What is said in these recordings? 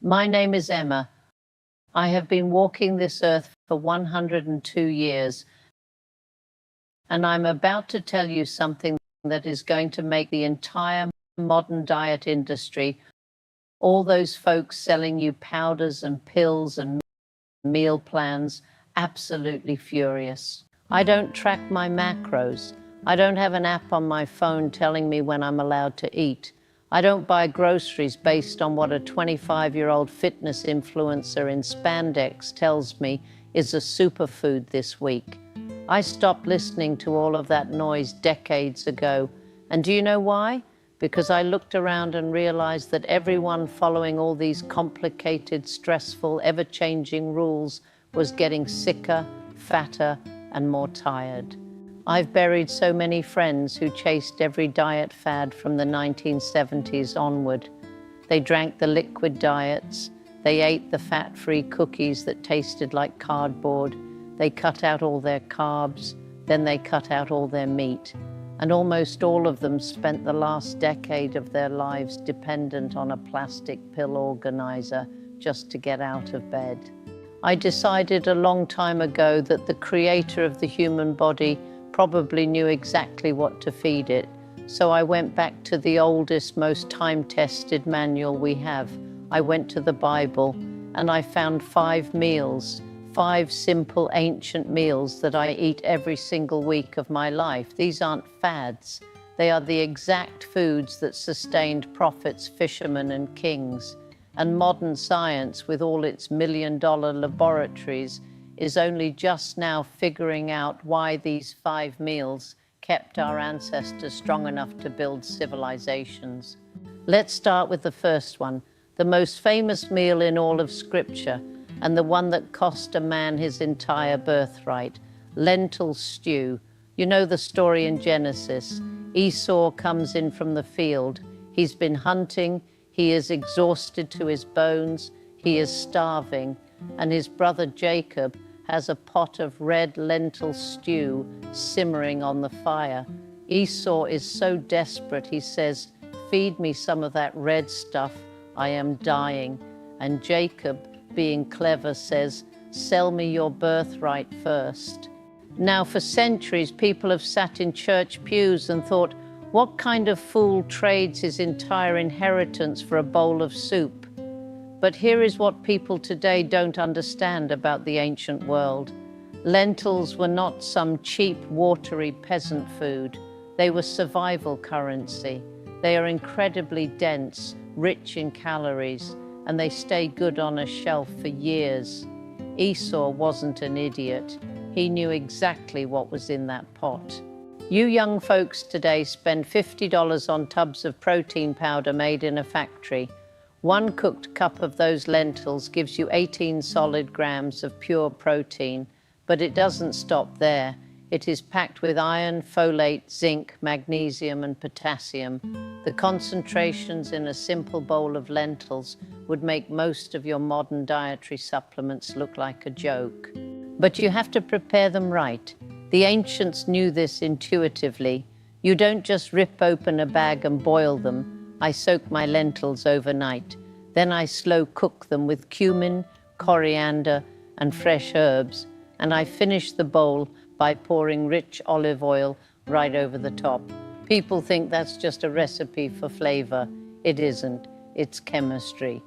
My name is Emma. I have been walking this earth for 102 years, and I'm about to tell you something that is going to make the entire modern diet industry, all those folks selling you powders and pills and meal plans, absolutely furious. I don't track my macros. I don't have an app on my phone telling me when I'm allowed to eat. I don't buy groceries based on what a 25-year-old fitness influencer in spandex tells me is a superfood this week. I stopped listening to all of that noise decades ago. And do you know why? Because I looked around and realized that everyone following all these complicated, stressful, ever-changing rules was getting sicker, fatter, and more tired. I've buried so many friends who chased every diet fad from the 1970s onward. They drank the liquid diets. They ate the fat-free cookies that tasted like cardboard. They cut out all their carbs. Then they cut out all their meat. And almost all of them spent the last decade of their lives dependent on a plastic pill organizer just to get out of bed. I decided a long time ago that the creator of the human body probably knew exactly what to feed it. So I went back to the oldest, most time-tested manual we have. I went to the Bible and I found 5 meals, 5 simple ancient meals that I eat every single week of my life. These aren't fads. They are the exact foods that sustained prophets, fishermen, and kings. And modern science, with all its million-dollar laboratories, is only just now figuring out why these 5 meals kept our ancestors strong enough to build civilizations. Let's start with the first one, the most famous meal in all of Scripture, and the one that cost a man his entire birthright, lentil stew. You know the story in Genesis. Esau comes in from the field. He's been hunting. He is exhausted to his bones. He is starving. And his brother Jacob has a pot of red lentil stew simmering on the fire. Esau is so desperate, he says, "Feed me some of that red stuff. I am dying." And Jacob, being clever, says, "Sell me your birthright first." Now, for centuries, people have sat in church pews and thought, what kind of fool trades his entire inheritance for a bowl of soup? But here is what people today don't understand about the ancient world. Lentils were not some cheap, watery peasant food. They were survival currency. They are incredibly dense, rich in calories, and they stay good on a shelf for years. Esau wasn't an idiot. He knew exactly what was in that pot. You young folks today spend $50 on tubs of protein powder made in a factory. 1 cooked cup of those lentils gives you 18 solid grams of pure protein, but it doesn't stop there. It is packed with iron, folate, zinc, magnesium, and potassium. The concentrations in a simple bowl of lentils would make most of your modern dietary supplements look like a joke. But you have to prepare them right. The ancients knew this intuitively. You don't just rip open a bag and boil them. I soak my lentils overnight. Then I slow cook them with cumin, coriander, and fresh herbs. And I finish the bowl by pouring rich olive oil right over the top. People think that's just a recipe for flavor. It isn't. It's chemistry.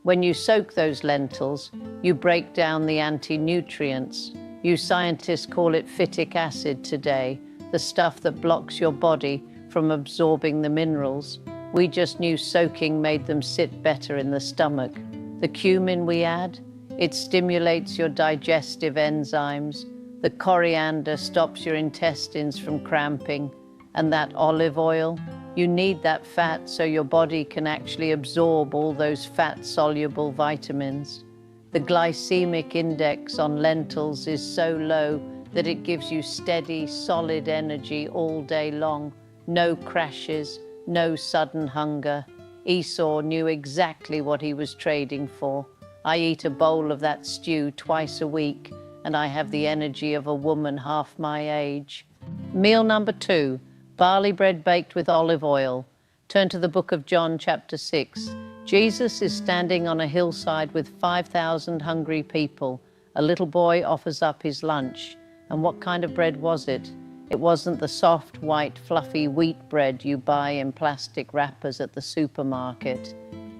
When you soak those lentils, you break down the anti-nutrients. You scientists call it phytic acid today, the stuff that blocks your body from absorbing the minerals. We just knew soaking made them sit better in the stomach. The cumin we add, it stimulates your digestive enzymes. The coriander stops your intestines from cramping. And that olive oil, you need that fat so your body can actually absorb all those fat-soluble vitamins. The glycemic index on lentils is so low that it gives you steady, solid energy all day long. No crashes, no sudden hunger. Esau knew exactly what he was trading for. I eat a bowl of that stew twice a week, and I have the energy of a woman half my age. Meal number 2, barley bread baked with olive oil. Turn to the book of John, chapter 6. Jesus is standing on a hillside with 5,000 hungry people. A little boy offers up his lunch. And what kind of bread was it? It wasn't the soft, white, fluffy wheat bread you buy in plastic wrappers at the supermarket.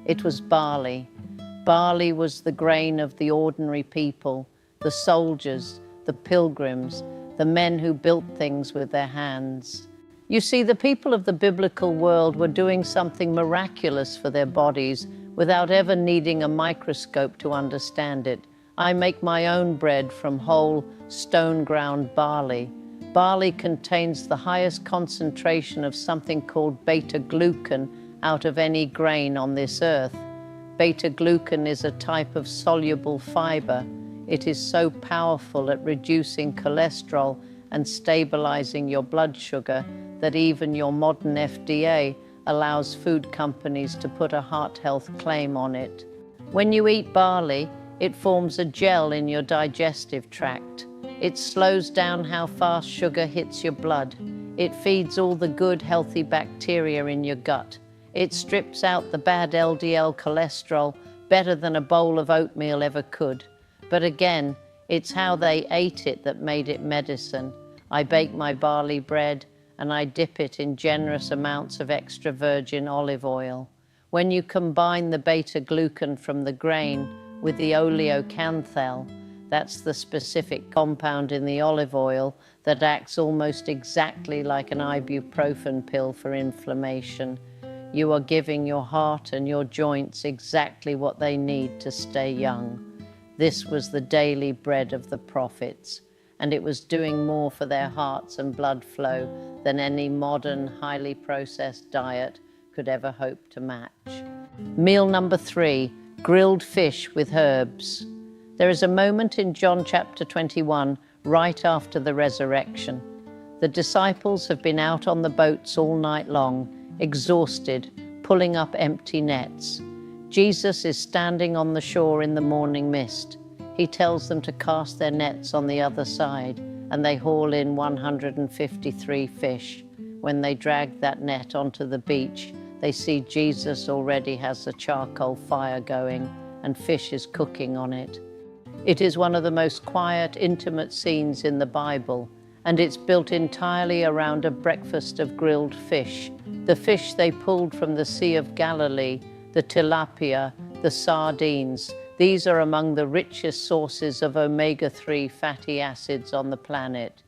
It was barley. Barley was the grain of the ordinary people, the soldiers, the pilgrims, the men who built things with their hands. You see, the people of the biblical world were doing something miraculous for their bodies without ever needing a microscope to understand it. I make my own bread from whole, stone-ground barley. Barley contains the highest concentration of something called beta-glucan out of any grain on this earth. Beta-glucan is a type of soluble fiber. It is so powerful at reducing cholesterol and stabilizing your blood sugar that even your modern FDA allows food companies to put a heart health claim on it. When you eat barley, it forms a gel in your digestive tract. It slows down how fast sugar hits your blood. It feeds all the good, healthy bacteria in your gut. It strips out the bad LDL cholesterol better than a bowl of oatmeal ever could. But again, it's how they ate it that made it medicine. I bake my barley bread and I dip it in generous amounts of extra virgin olive oil. When you combine the beta-glucan from the grain with the oleocanthal, that's the specific compound in the olive oil that acts almost exactly like an ibuprofen pill for inflammation. You are giving your heart and your joints exactly what they need to stay young. This was the daily bread of the prophets, and it was doing more for their hearts and blood flow than any modern, highly processed diet could ever hope to match. Meal number 3, grilled fish with herbs. There is a moment in John chapter 21, right after the resurrection. The disciples have been out on the boats all night long, exhausted, pulling up empty nets. Jesus is standing on the shore in the morning mist. He tells them to cast their nets on the other side, and they haul in 153 fish. When they drag that net onto the beach, they see Jesus already has a charcoal fire going, and fish is cooking on it. It is one of the most quiet, intimate scenes in the Bible, and it's built entirely around a breakfast of grilled fish. The fish they pulled from the Sea of Galilee, the tilapia, the sardines. These are among the richest sources of omega-3 fatty acids on the planet.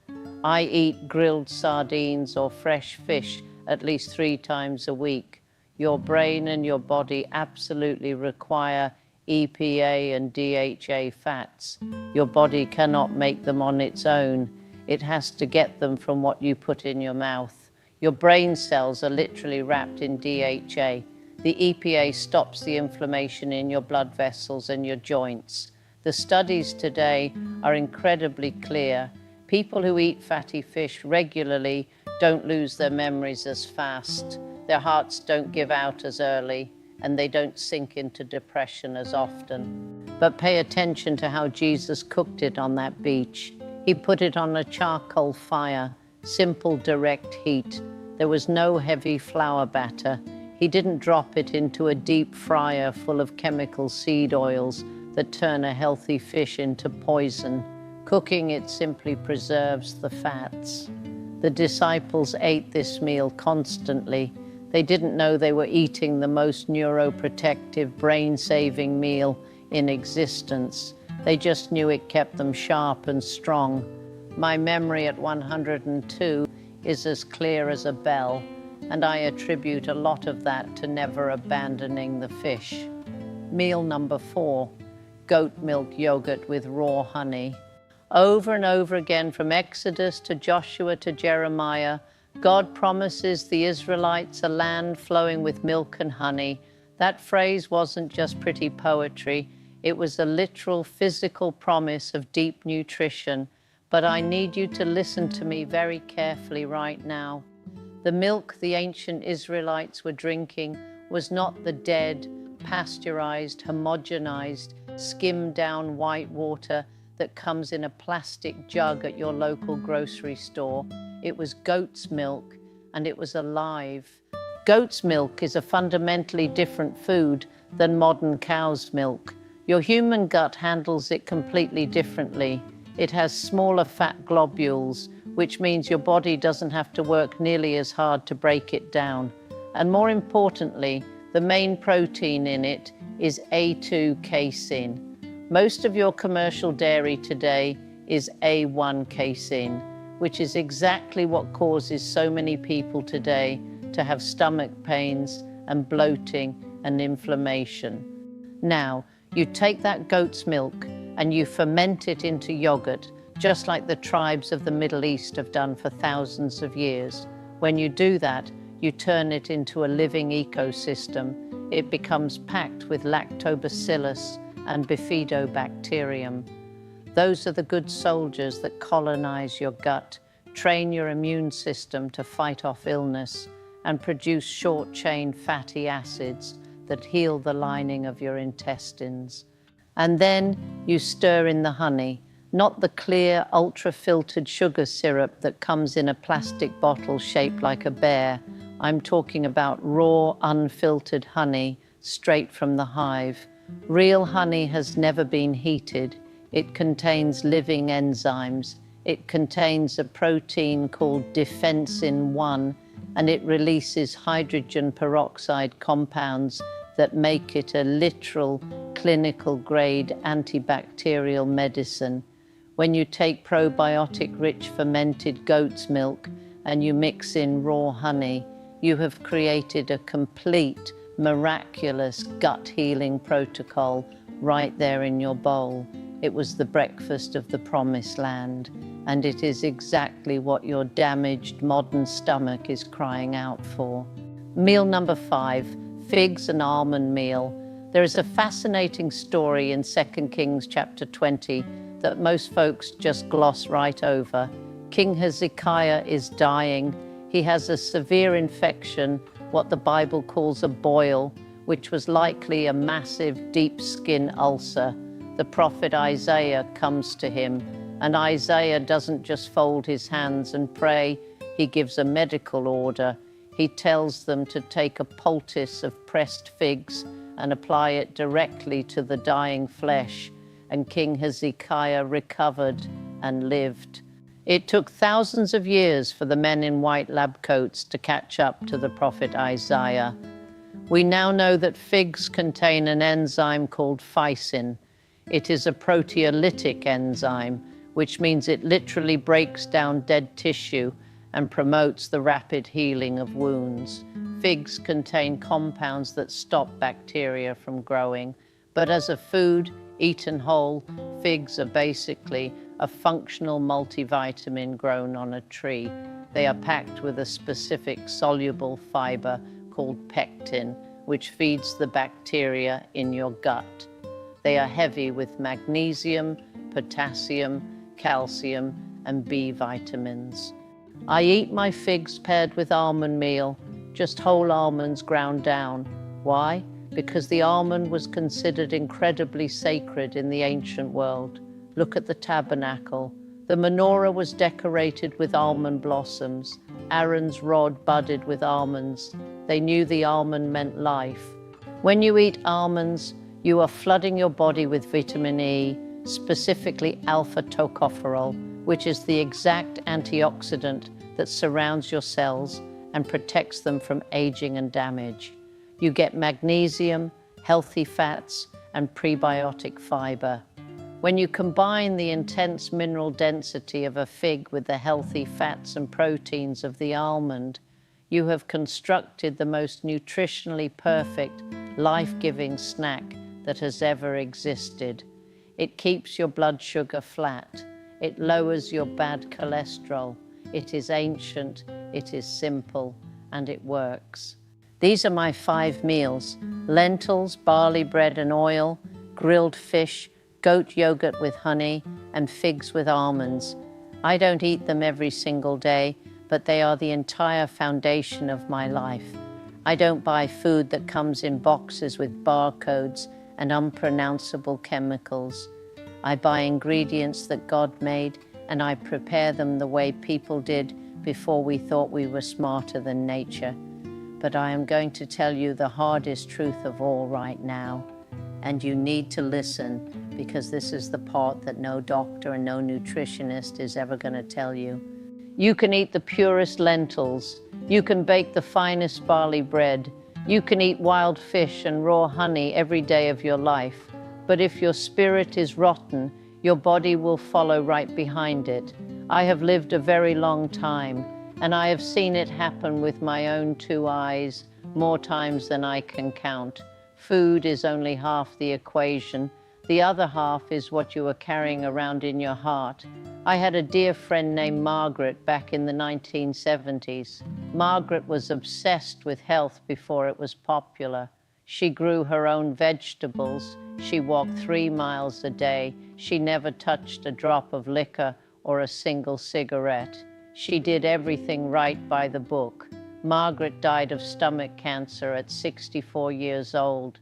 I eat grilled sardines or fresh fish at least 3 times a week. Your brain and your body absolutely require EPA and DHA fats. Your body cannot make them on its own. It has to get them from what you put in your mouth. Your brain cells are literally wrapped in DHA. The EPA stops the inflammation in your blood vessels and your joints. The studies today are incredibly clear. People who eat fatty fish regularly don't lose their memories as fast. Their hearts don't give out as early, and they don't sink into depression as often. But pay attention to how Jesus cooked it on that beach. He put it on a charcoal fire, simple, direct heat. There was no heavy flour batter. He didn't drop it into a deep fryer full of chemical seed oils that turn a healthy fish into poison. Cooking it simply preserves the fats. The disciples ate this meal constantly. They didn't know they were eating the most neuroprotective, brain-saving meal in existence. They just knew it kept them sharp and strong. My memory at 102 is as clear as a bell, and I attribute a lot of that to never abandoning the fish. Meal number 4, goat milk yogurt with raw honey. Over and over again, from Exodus to Joshua to Jeremiah, God promises the Israelites a land flowing with milk and honey. That phrase wasn't just pretty poetry. It was a literal, physical promise of deep nutrition. But I need you to listen to me very carefully right now. The milk the ancient Israelites were drinking was not the dead, pasteurized, homogenized, skimmed down white water that comes in a plastic jug at your local grocery store. It was goat's milk, and it was alive. Goat's milk is a fundamentally different food than modern cow's milk. Your human gut handles it completely differently. It has smaller fat globules, which means your body doesn't have to work nearly as hard to break it down. And more importantly, the main protein in it is A2 casein. Most of your commercial dairy today is A1 casein, which is exactly what causes so many people today to have stomach pains and bloating and inflammation. Now, you take that goat's milk and you ferment it into yogurt, just like the tribes of the Middle East have done for thousands of years. When you do that, you turn it into a living ecosystem. It becomes packed with lactobacillus and bifidobacterium. Those are the good soldiers that colonize your gut, train your immune system to fight off illness, and produce short-chain fatty acids that heal the lining of your intestines. And then you stir in the honey, not the clear, ultra-filtered sugar syrup that comes in a plastic bottle shaped like a bear. I'm talking about raw, unfiltered honey straight from the hive. Real honey has never been heated. It contains living enzymes. It contains a protein called defensin-1, and it releases hydrogen peroxide compounds that make it a literal clinical-grade antibacterial medicine. When you take probiotic-rich fermented goat's milk and you mix in raw honey, you have created a complete, miraculous gut-healing protocol right there in your bowl. It was the breakfast of the promised land, and it is exactly what your damaged modern stomach is crying out for. Meal number 5, figs and almond meal. There is a fascinating story in 2 Kings chapter 20 that most folks just gloss right over. King Hezekiah is dying. He has a severe infection, what the Bible calls a boil, which was likely a massive deep skin ulcer. The prophet Isaiah comes to him, and Isaiah doesn't just fold his hands and pray, he gives a medical order. He tells them to take a poultice of pressed figs and apply it directly to the dying flesh, and King Hezekiah recovered and lived. It took thousands of years for the men in white lab coats to catch up to the prophet Isaiah. We now know that figs contain an enzyme called phycin. It is a proteolytic enzyme, which means it literally breaks down dead tissue and promotes the rapid healing of wounds. Figs contain compounds that stop bacteria from growing, but as a food, eaten whole, figs are basically a functional multivitamin grown on a tree. They are packed with a specific soluble fiber called pectin, which feeds the bacteria in your gut. They are heavy with magnesium, potassium, calcium, and B vitamins. I eat my figs paired with almond meal, just whole almonds ground down. Why? Because the almond was considered incredibly sacred in the ancient world. Look at the tabernacle. The menorah was decorated with almond blossoms. Aaron's rod budded with almonds. They knew the almond meant life. When you eat almonds, you are flooding your body with vitamin E, specifically alpha tocopherol, which is the exact antioxidant that surrounds your cells and protects them from aging and damage. You get magnesium, healthy fats, and prebiotic fiber. When you combine the intense mineral density of a fig with the healthy fats and proteins of the almond, you have constructed the most nutritionally perfect, life-giving snack that has ever existed. It keeps your blood sugar flat. It lowers your bad cholesterol. It is ancient, it is simple, and it works. These are my 5 meals: lentils, barley bread and oil, grilled fish, goat yogurt with honey, and figs with almonds. I don't eat them every single day, but they are the entire foundation of my life. I don't buy food that comes in boxes with barcodes and unpronounceable chemicals. I buy ingredients that God made, and I prepare them the way people did before we thought we were smarter than nature. But I am going to tell you the hardest truth of all right now. And you need to listen, because this is the part that no doctor and no nutritionist is ever going to tell you. You can eat the purest lentils. You can bake the finest barley bread. You can eat wild fish and raw honey every day of your life. But if your spirit is rotten, your body will follow right behind it. I have lived a very long time, and I have seen it happen with my own 2 eyes, more times than I can count. Food is only half the equation. The other half is what you are carrying around in your heart. I had a dear friend named Margaret back in the 1970s. Margaret was obsessed with health before it was popular. She grew her own vegetables. She walked 3 miles a day. She never touched a drop of liquor or a single cigarette. She did everything right by the book. Margaret died of stomach cancer at 64 years old.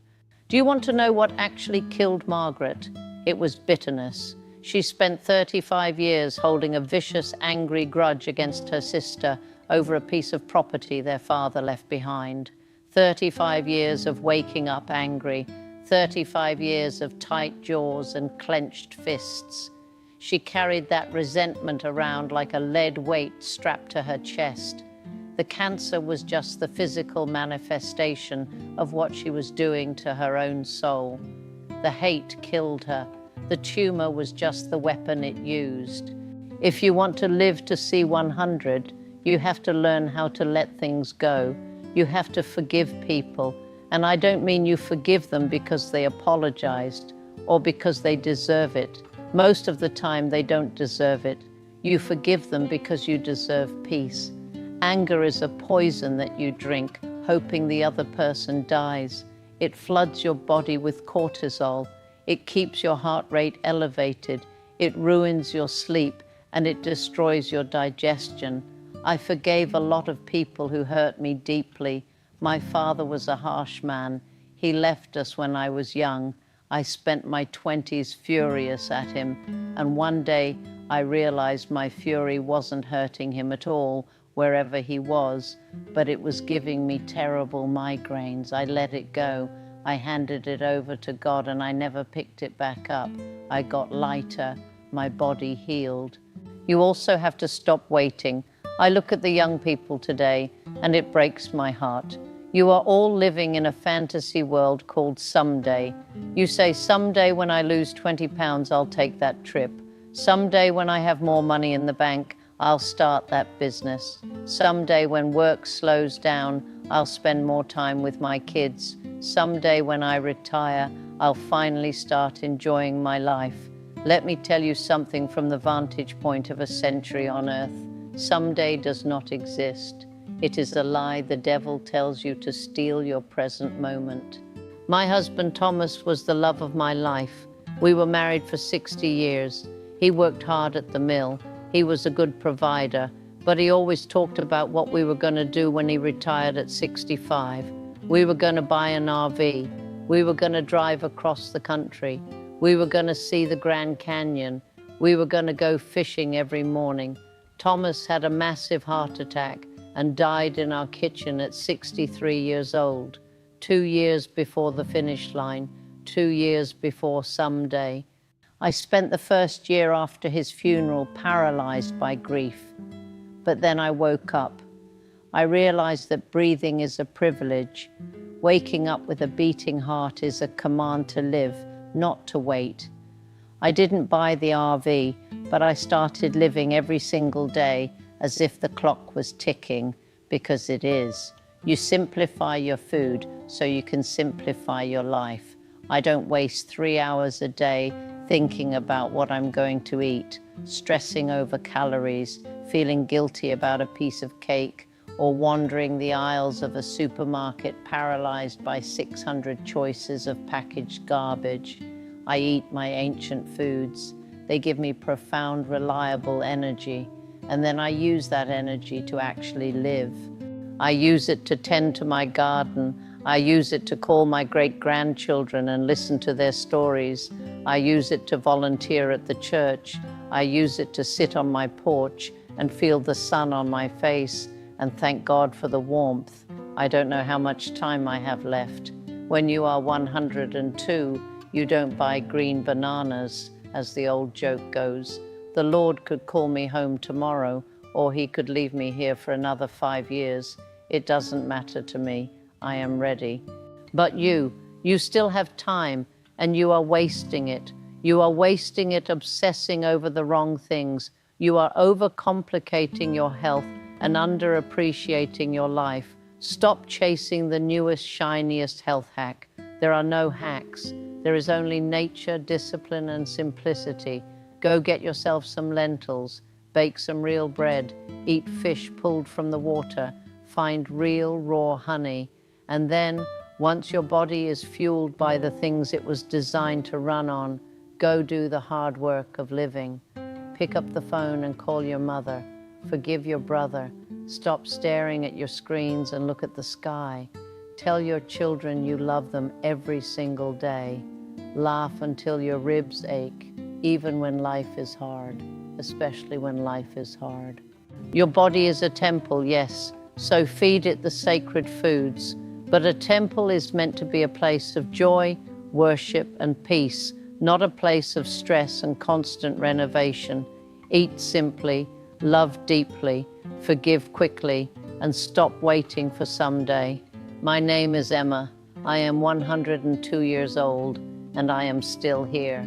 Do you want to know what actually killed Margaret? It was bitterness. She spent 35 years holding a vicious, angry grudge against her sister over a piece of property their father left behind. 35 years of waking up angry. 35 years of tight jaws and clenched fists. She carried that resentment around like a lead weight strapped to her chest. The cancer was just the physical manifestation of what she was doing to her own soul. The hate killed her. The tumor was just the weapon it used. If you want to live to see 100, you have to learn how to let things go. You have to forgive people. And I don't mean you forgive them because they apologized or because they deserve it. Most of the time they don't deserve it. You forgive them because you deserve peace. Anger is a poison that you drink, hoping the other person dies. It floods your body with cortisol. It keeps your heart rate elevated. It ruins your sleep, and it destroys your digestion. I forgave a lot of people who hurt me deeply. My father was a harsh man. He left us when I was young. I spent my 20s furious at him, and one day I realized my fury wasn't hurting him at all, wherever he was, but it was giving me terrible migraines. I let it go. I handed it over to God, and I never picked it back up. I got lighter. My body healed. You also have to stop waiting. I look at the young people today, and it breaks my heart. You are all living in a fantasy world called someday. You say, someday when I lose 20 pounds, I'll take that trip. Someday when I have more money in the bank, I'll start that business. Someday when work slows down, I'll spend more time with my kids. Someday when I retire, I'll finally start enjoying my life. Let me tell you something from the vantage point of a century on earth. Someday does not exist. It is a lie the devil tells you to steal your present moment. My husband Thomas was the love of my life. We were married for 60 years. He worked hard at the mill. He was a good provider, but he always talked about what we were going to do when he retired at 65. We were going to buy an RV. We were going to drive across the country. We were going to see the Grand Canyon. We were going to go fishing every morning. Thomas had a massive heart attack and died in our kitchen at 63 years old, 2 years before the finish line, 2 years before someday. I spent the first year after his funeral paralyzed by grief, but then I woke up. I realized that breathing is a privilege. Waking up with a beating heart is a command to live, not to wait. I didn't buy the RV, but I started living every single day as if the clock was ticking, because it is. You simplify your food so you can simplify your life. I don't waste 3 hours a day thinking about what I'm going to eat, stressing over calories, feeling guilty about a piece of cake, or wandering the aisles of a supermarket paralyzed by 600 choices of packaged garbage. I eat my ancient foods. They give me profound, reliable energy, and then I use that energy to actually live. I use it to tend to my garden. I use it to call my great-grandchildren and listen to their stories. I use it to volunteer at the church. I use it to sit on my porch and feel the sun on my face, and thank God for the warmth. I don't know how much time I have left. When you are 102, you don't buy green bananas, as the old joke goes. The Lord could call me home tomorrow, or he could leave me here for another 5 years. It doesn't matter to me. I am ready. But you still have time, and you are wasting it. You are wasting it obsessing over the wrong things. You are overcomplicating your health and underappreciating your life. Stop chasing the newest, shiniest health hack. There are no hacks. There is only nature, discipline, and simplicity. Go get yourself some lentils, bake some real bread, eat fish pulled from the water, find real raw honey, and then, once your body is fueled by the things it was designed to run on, go do the hard work of living. Pick up the phone and call your mother. Forgive your brother. Stop staring at your screens and look at the sky. Tell your children you love them every single day. Laugh until your ribs ache, even when life is hard, especially when life is hard. Your body is a temple, yes, so feed it the sacred foods. But a temple is meant to be a place of joy, worship, and peace, not a place of stress and constant renovation. Eat simply, love deeply, forgive quickly, and stop waiting for someday. My name is Emma. I am 102 years old, and I am still here.